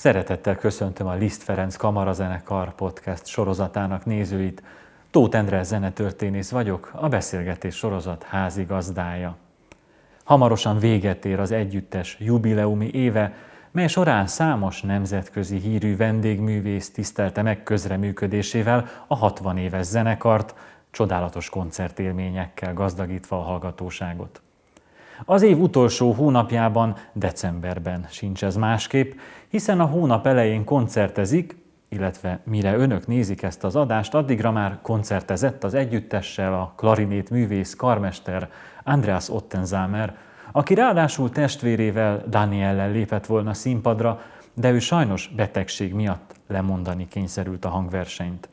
Szeretettel köszöntöm a Liszt Ferenc Kamarazenekar podcast sorozatának nézőit. Tóth Endre zenetörténész vagyok, a beszélgetés sorozat házigazdája. Hamarosan véget ér az együttes jubileumi éve, mely során számos nemzetközi hírű vendégművész tisztelte meg közreműködésével a 60 éves zenekart, csodálatos koncertélményekkel gazdagítva a hallgatóságot. Az év utolsó hónapjában, decemberben sincs ez másképp, hiszen a hónap elején koncertezik, illetve mire önök nézik ezt az adást, addigra már koncertezett az együttessel a klarinétművész karmester Andreas Ottensamer, aki ráadásul testvérével, Daniellel lépett volna színpadra, de ő sajnos betegség miatt lemondani kényszerült a hangversenyt.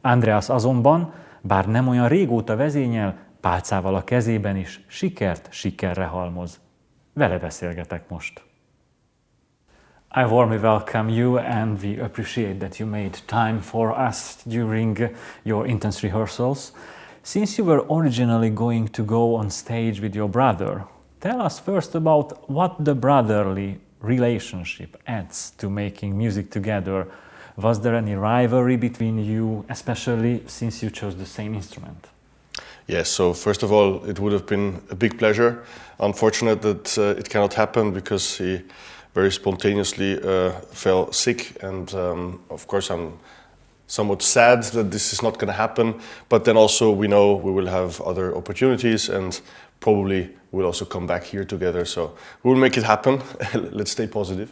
Andreas azonban, bár nem olyan régóta vezényel, pálcával a kezében is sikert sikerre halmoz. Vele beszélgetek most. I warmly welcome you and we appreciate that you made time for us during your intense rehearsals. Since you were originally going to go on stage with your brother, tell us first about what the brotherly relationship adds to making music together. Was there any rivalry between you, especially since you chose the same instrument? Yes, so first of all, it would have been a big pleasure. Unfortunate that it cannot happen because he very spontaneously fell sick, and of course I'm somewhat sad that this is not going to happen, but then also we know we will have other opportunities and probably we'll also come back here together, so we'll make it happen. Let's stay positive.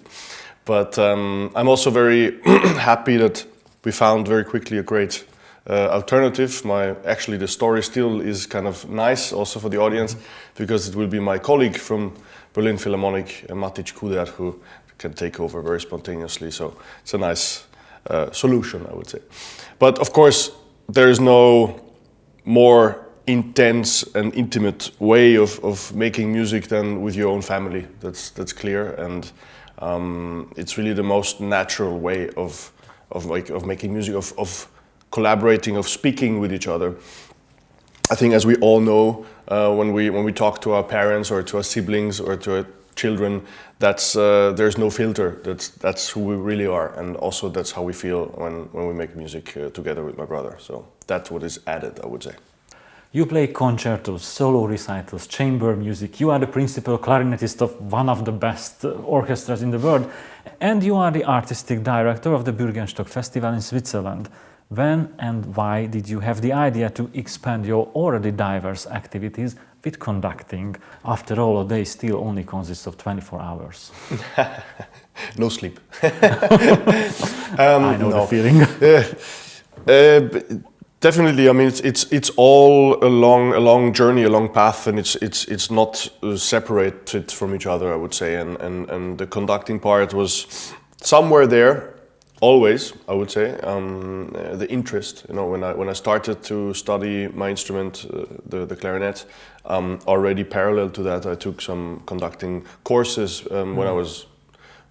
But I'm also very happy that we found very quickly a great alternative. Actually the story still is kind of nice also for the audience, because it will be my colleague from Berlin Philharmonic, Matic Kuder, who can take over very spontaneously. So it's a nice solution, I would say. But of course, there is no more intense and intimate way of making music than with your own family. That's clear, and it's really the most natural way of making music, of collaborating, of speaking with each other. I think, as we all know, when we talk to our parents or to our siblings or to our children, there's no filter. That's who we really are, and also that's how we feel when we make music together with my brother. So that's what is added, I would say. You play concertos, solo recitals, chamber music. You are the principal clarinetist of one of the best orchestras in the world, and you are the artistic director of the Bürgenstock Festival in Switzerland. When and why did you have the idea to expand your already diverse activities with conducting? After all, a day still only consists of 24 hours. No sleep. I know the feeling. Definitely. I mean, it's all a long journey, a long path, and it's not separated from each other, I would say. And the conducting part was somewhere there. Always, I would say, the interest. You know, when I started to study my instrument, the clarinet, already parallel to that, I took some conducting courses when I was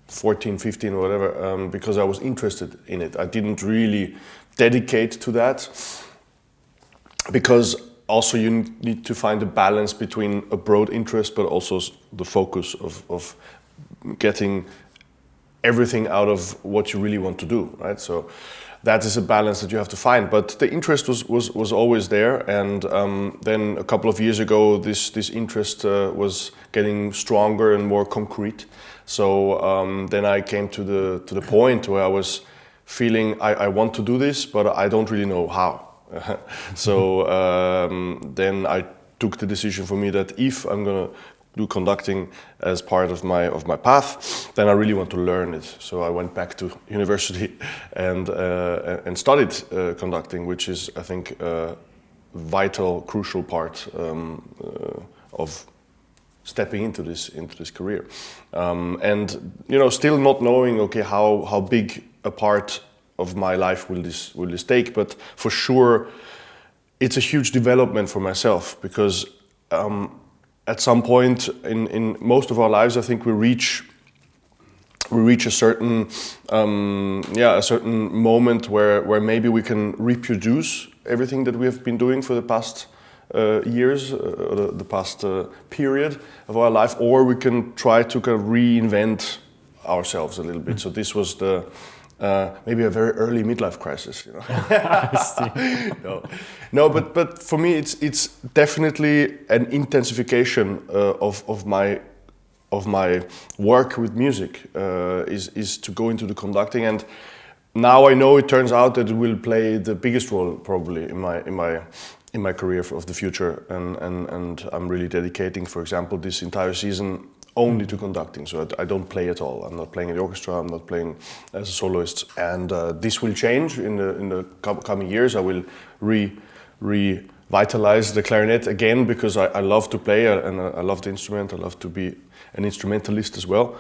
14, 15, or whatever, because I was interested in it. I didn't really dedicate to that, because also you need to find a balance between a broad interest, but also the focus of getting everything out of what you really want to do, right? So that is a balance that you have to find. But the interest was always there, and then a couple of years ago, this interest was getting stronger and more concrete. So then I came to the point where I was feeling I want to do this, but I don't really know how. So then I took the decision for me that if I'm gonna do conducting as part of my path, then I really want to learn it. So I went back to university and studied conducting, which is, I think, a vital, crucial part of stepping into this career. And you know, still not knowing, okay, how big a part of my life will this take, but for sure, it's a huge development for myself, because at some point in most of our lives, I think we reach a certain moment where maybe we can reproduce everything that we have been doing for the past years, the past period of our life, or we can try to kind of reinvent ourselves a little bit. So this was the maybe a very early midlife crisis, you know. I see. No, but for me it's definitely an intensification of my work with music is to go into the conducting, and now I know it turns out that it will play the biggest role probably in my career of the future, and I'm really dedicating, for example, this entire season only to conducting. So I don't play at all. I'm not playing in the orchestra. I'm not playing as a soloist, and this will change in the coming years. I will revitalize the clarinet again because I love to play and I love the instrument. I love to be an instrumentalist as well,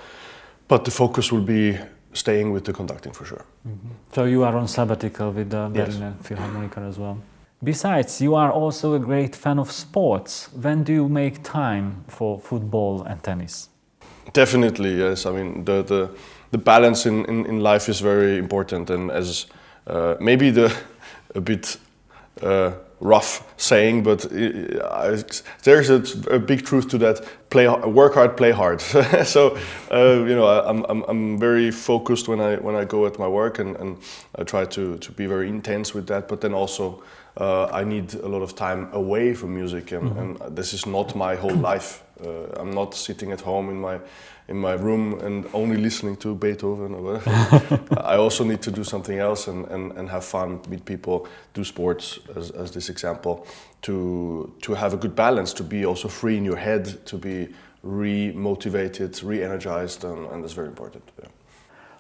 but the focus will be staying with the conducting for sure. Mm-hmm. So you are on sabbatical with the Berliner Philharmoniker as well. Besides, you are also a great fan of sports. When do you make time for football and tennis? Definitely, yes. I mean, the balance in life is very important, and as maybe a bit rough saying, but there's a big truth to that. Work hard, play hard. So I'm very focused when I go at my work, and I try to be very intense with that. But then also I need a lot of time away from music, and this is not my whole life. I'm not sitting at home in my room and only listening to Beethoven or whatever. I also need to do something else and have fun, meet people, do sports as this example, to have a good balance, to be also free in your head, to be re-motivated, re-energized, and that's very important. Yeah.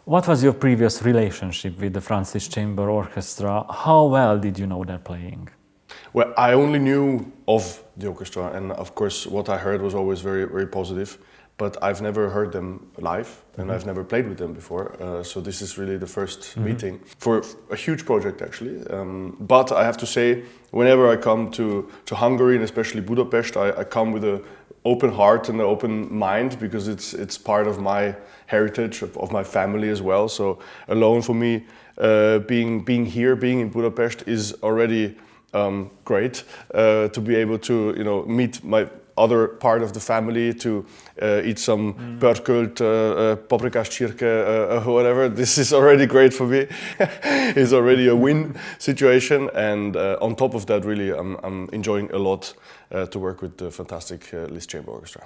What was your previous relationship with the Francis Chamber Orchestra? How well did you know their playing? Well, I only knew of the orchestra, and of course what I heard was always very, very positive, but I've never heard them live, and I've never played with them before, so this is really the first meeting for a huge project actually. But I have to say, whenever I come to Hungary, and especially Budapest, I come with an open heart and an open mind, because it's part of my heritage, of my family as well. So alone for me, being here, being in Budapest is already great, to be able to meet my other part of the family, to eat some pörkölt, paprikás csirke, whatever. This is already great for me. It's already a win situation, and on top of that, really, I'm enjoying a lot to work with the fantastic Liszt Chamber Orchestra.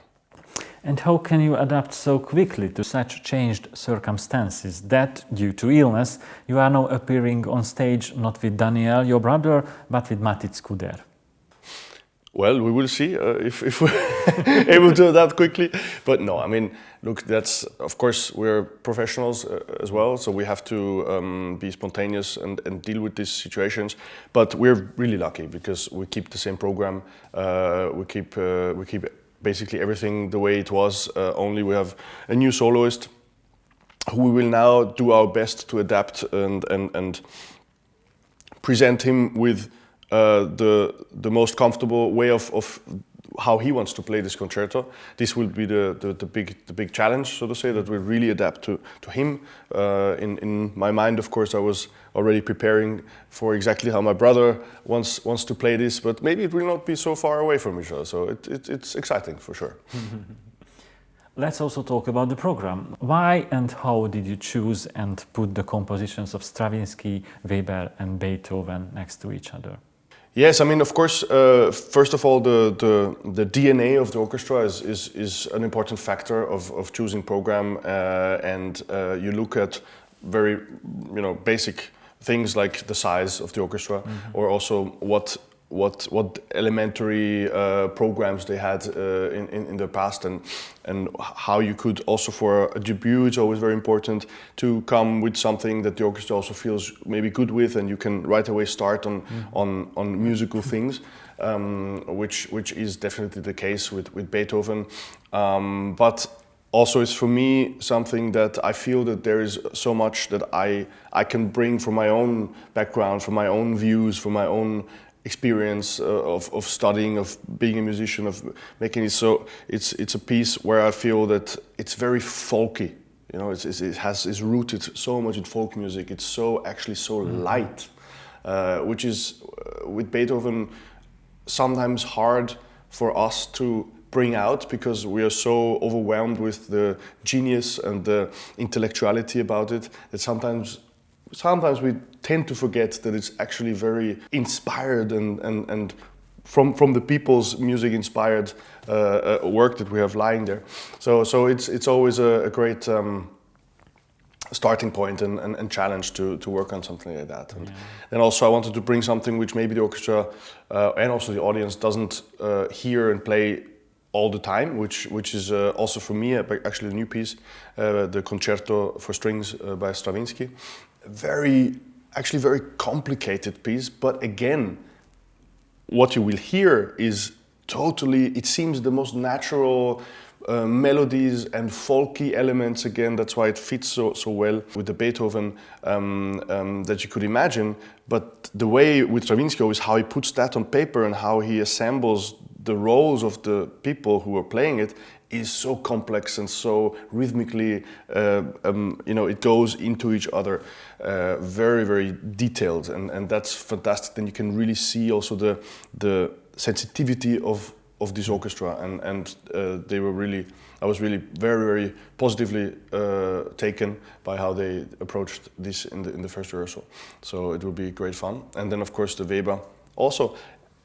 And how can you adapt so quickly to such changed circumstances that, due to illness, you are now appearing on stage not with Daniel, your brother, but with Matic Kuder? Well, we will see if we're able to adapt quickly. But no, I mean, look, that's, of course, we're professionals as well, so we have to be spontaneous and deal with these situations. But we're really lucky because we keep the same program. We keep basically everything the way it was. Only we have a new soloist who we will now do our best to adapt and present him with the most comfortable way of how he wants to play this concerto. This will be the big challenge, so to say, that we really adapt to him. In my mind, of course, I was already preparing for exactly how my brother wants to play this, but maybe it will not be so far away from each other. So it's exciting for sure. Let's also talk about the program. Why and how did you choose and put the compositions of Stravinsky, Weber, and Beethoven next to each other? Yes, I mean, of course, first of all, the DNA of the orchestra is an important factor of choosing program, and you look at very, basic things like the size of the orchestra, or also what elementary programs they had in the past, and how you could also, for a debut, it's always very important to come with something that the orchestra also feels maybe good with, and you can right away start on musical things, which is definitely the case with Beethoven, but also it's for me something that I feel that there is so much that I can bring from my own background, from my own views, from my own experience of studying, of being a musician, of making it. So it's a piece where I feel that it's very folky. It's rooted so much in folk music. It's actually so light, which is with Beethoven sometimes hard for us to bring out, because we are so overwhelmed with the genius and the intellectuality about it that sometimes we tend to forget that it's actually very inspired and from the people's music inspired work that we have lying there. So it's always a great starting point and challenge to work on something like that. And then also I wanted to bring something which maybe the orchestra and also the audience doesn't hear and play all the time, which is also for me actually a new piece, the Concerto for Strings by Stravinsky. Very complicated piece, but again, what you will hear is totally, it seems the most natural melodies and folky elements again. That's why it fits so well with the Beethoven that you could imagine. But the way with Stravinsky is how he puts that on paper and how he assembles the roles of the people who are playing it is so complex and so rhythmically, it goes into each other, very, very detailed, and that's fantastic. Then you can really see also the sensitivity of this orchestra, and I was really very, very positively taken by how they approached this in the first rehearsal. So it will be great fun. And then of course the Weber also.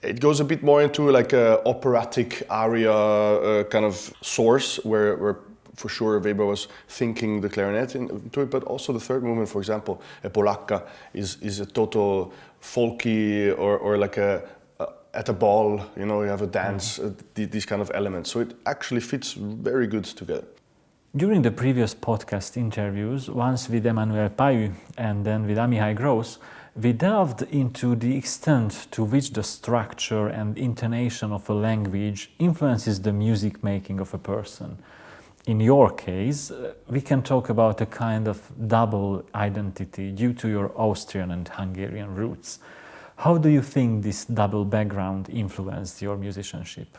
It goes a bit more into like a operatic aria kind of source, where for sure Weber was thinking the clarinet into it, but also the third movement, for example, a polacca is a total folky or like at a ball, you have a dance, these kind of elements. So it actually fits very good together. During the previous podcast interviews, once with Emmanuel Payu and then with Amihai Gross, we delved into the extent to which the structure and intonation of a language influences the music making of a person. In your case, we can talk about a kind of double identity due to your Austrian and Hungarian roots. How do you think this double background influenced your musicianship?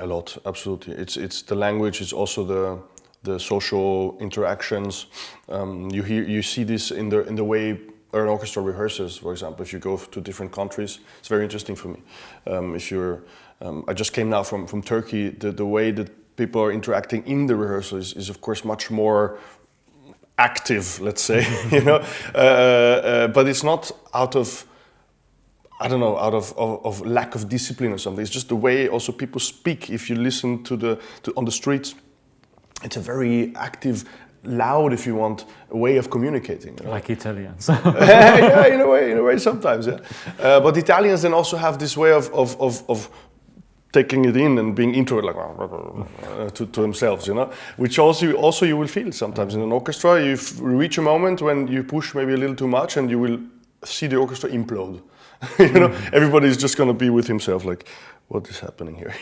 A lot, absolutely. It's the language, it's also the social interactions. You see this in the way an orchestra rehearses, for example. If you go to different countries, it's very interesting for me. I just came now from Turkey. The way that people are interacting in the rehearsal is of course much more active, let's say, but it's not out of lack of discipline or something. It's just the way also people speak. If you listen to on the streets, it's a very active, loud, if you want, way of communicating. Like Italians. Yeah, in a way, sometimes. Yeah, but Italians then also have this way of taking it in and being into it, like to themselves, which also you will feel sometimes in an orchestra. You reach a moment when you push maybe a little too much, and you will see the orchestra implode. Everybody's just going to be with himself, like, what is happening here?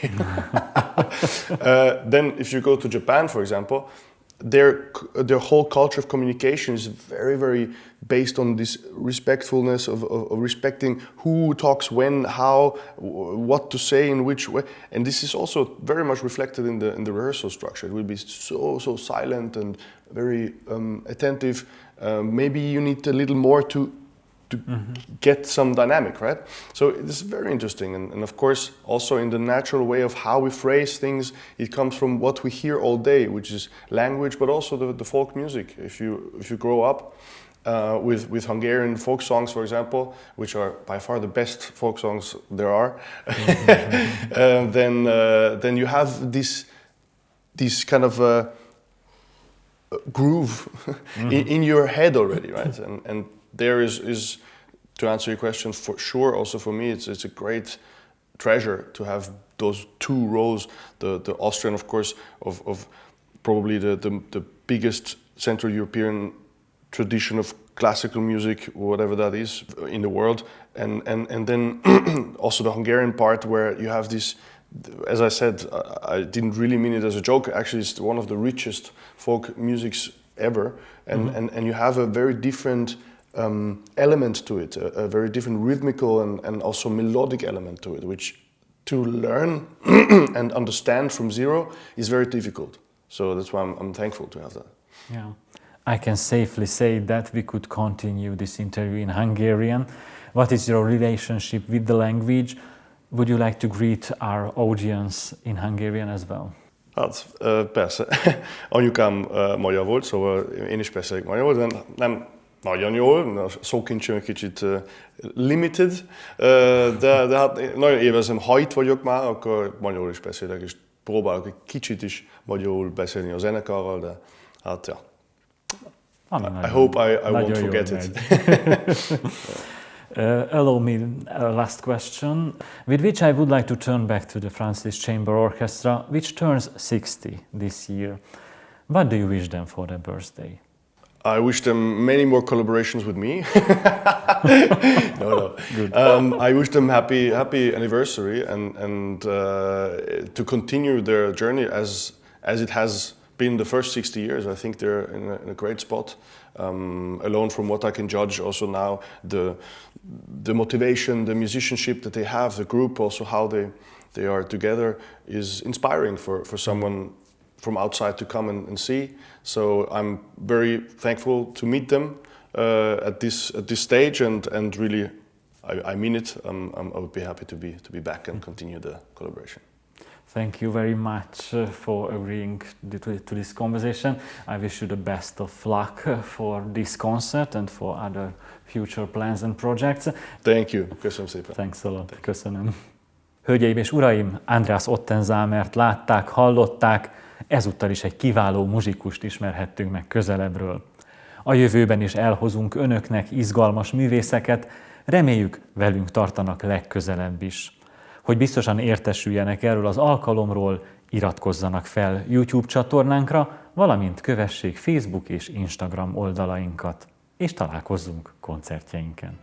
Then if you go to Japan, for example, their whole culture of communication is very, very based on this respectfulness of respecting who talks when, how, what to say in which way, and this is also very much reflected in the rehearsal structure. It will be so silent and very attentive. Maybe you need a little more to get some dynamic, right? So it's very interesting, and of course also in the natural way of how we phrase things, it comes from what we hear all day, which is language, but also the folk music. If you grow up with Hungarian folk songs, for example, which are by far the best folk songs there are, then you have this kind of groove in your head already, right? And there is, to answer your question, for sure, also for me, it's a great treasure to have those two roles. The Austrian, of course, of probably the biggest Central European tradition of classical music, whatever that is, in the world, and then also the Hungarian part, where you have this. As I said, I didn't really mean it as a joke. Actually, it's one of the richest folk musics ever, and you have a very different element to it, a very different rhythmical and also melodic element to it, which to learn and understand from zero is very difficult. So that's why I'm thankful to have that. Yeah, I can safely say that we could continue this interview in Hungarian. What is your relationship with the language? Would you like to greet our audience in Hungarian as well? Hát persze, anyukám magyar volt, szóval én is beszélek magyarul, de nem nagyon jól, a szókincsem egy kicsit limited, de hát én nagyon élvezem, ha itt vagyok már, akkor magyarul is beszélek, és próbálok egy kicsit is magyarul beszélni a zenekarral, de hát ja. I hope I won't forget it. Allow me a last question, with which I would like to turn back to the France Liszt Chamber Orchestra, which turns 60 this year. What do you wish them for their birthday? I wish them many more collaborations with me. No. Good. I wish them happy anniversary and to continue their journey as it has been the first 60 years. I think they're in a great spot. Alone from what I can judge, also now the motivation, the musicianship that they have, the group, also how they are together is inspiring for someone from outside to come and see. So I'm very thankful to meet them at this stage, and really, I mean it. I would be happy to be back and continue the collaboration. Thank you very much for agreeing to this conversation. I wish you the best of luck for this concert and for other future plans and projects. Thank you. Köszönöm szépen. Thanks a lot. Köszönöm. Hölgyeim és uraim, Andreas Ottensamert látták, hallották, ezúttal is egy kiváló muzsikust ismerhettünk meg közelebbről. A jövőben is elhozunk önöknek izgalmas művészeket, reméljük velünk tartanak legközelebb is. Hogy biztosan értesüljenek erről az alkalomról, iratkozzanak fel YouTube csatornánkra, valamint kövessék Facebook és Instagram oldalainkat, és találkozzunk koncertjeinken.